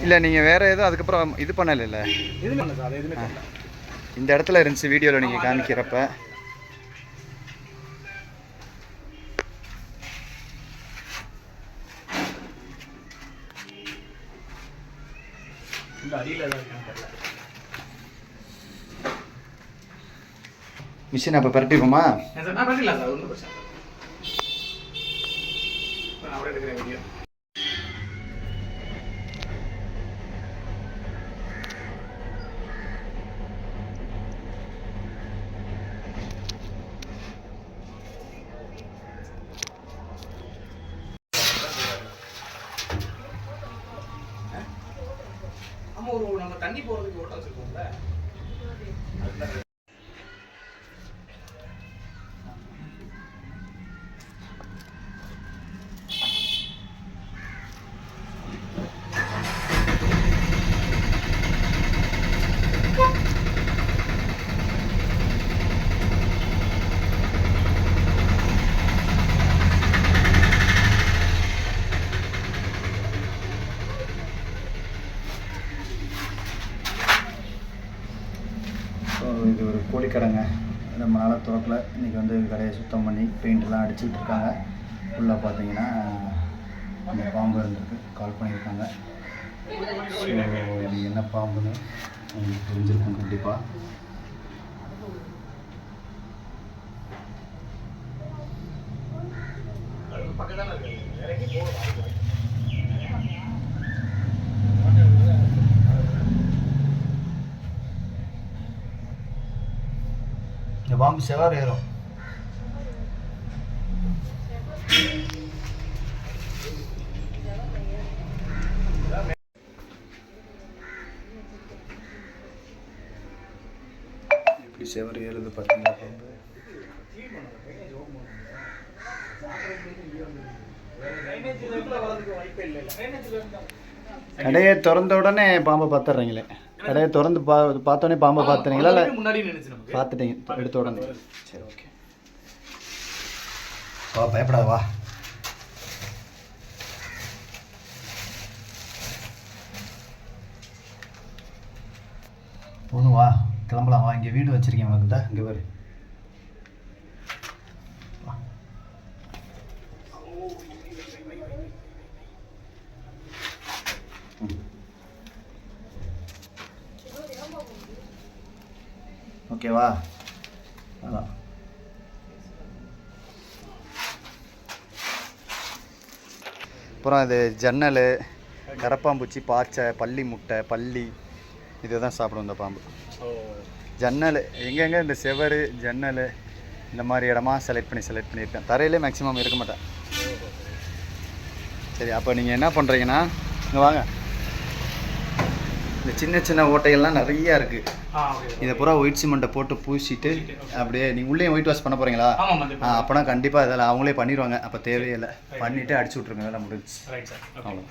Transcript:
இல்லை நீங்கள் வேறு எதுவும் அதுக்கப்புறம் இது பண்ணலை? எதுவுமே இல்லை சார், எதுவுமே பண்ணல. இந்த இடத்துல இருந்துச்சு வீடியோவில் நீங்கள் காமிக்கிறப்ப. மிஷின் அப்போ பரட்டிப்போமா? பரட்டிடலாம் சார், ஒன்றும் பிரச்சனை இல்லை. நான் எடுக்கிறேன் வீடியோ. நம்ம தண்ணி போறதுக்கு ஓட்ட வச்சிருக்கோம்ல. இது ஒரு கோழிக்கடைங்க, ரொம்ப நாளாக திறக்கல. இன்றைக்கி வந்து கடையை சுத்தம் பண்ணி பெயிண்ட்லாம் அடிச்சுக்கிட்டு இருக்காங்க. உள்ளே பார்த்தீங்கன்னா அந்த பாம்பு இருந்திருக்கு, கால் பண்ணியிருக்காங்க. ஸோ இது என்ன பாம்புன்னு உங்களுக்கு தெரிஞ்சிருக்கும் கண்டிப்பாக. இந்த பாம்பு செவ்வாறு ஏறும். எப்படி செவ்வாறு ஏறுது பார்த்தீங்களா பாம்பு? கடையை திறந்த உடனே பாம்பை பார்த்துட்றீங்களே. கடையை திறந்து பார்த்தோன்னே பாம்பை பார்த்துறீங்களா? இல்லை முன்னாடி நினைச்சு நமக்கு பார்த்துட்டீங்க எடுத்த உடனே? சரி, ஓகே. வா, பயப்படாத, வா. ஒன்று வா, கிளம்பலாம் வா. இங்கே வீடு வச்சுருக்கேன் உனக்கு தான், இங்கே வரு. ஓகேவா? அதான் அப்புறம் இது ஜன்னல், கரப்பாம்பூச்சி, பாச்சை, பள்ளி முட்டை, பள்ளி, இது தான் சாப்பிடும் இந்த பாம்பு. ஜன்னல் எங்கெங்கே இந்த செவரு ஜன்னல் இந்த மாதிரி இடமா செலக்ட் பண்ணியிருக்கேன். தரையிலே மேக்ஸிமம் இருக்க மாட்டேன். சரி, அப்போ நீங்கள் என்ன பண்ணுறீங்கன்னா, இங்கே வாங்க. இந்த சின்ன சின்ன ஓட்டைகள்லாம் நிறையா இருக்குது. இதை பூரா ஒயிட் சிமெண்ட்டை போட்டு பூசிட்டு அப்படியே நீங்கள் உள்ளே ஒயிட் வாஷ் பண்ண போகிறீங்களா? அப்போனா கண்டிப்பாக இதெல்லாம் அவங்களே பண்ணிடுவாங்க. அப்போ தேவையில்லை, பண்ணிவிட்டு அடிச்சு விட்ருங்க, வேலை முடிஞ்சு. அவ்வளோ.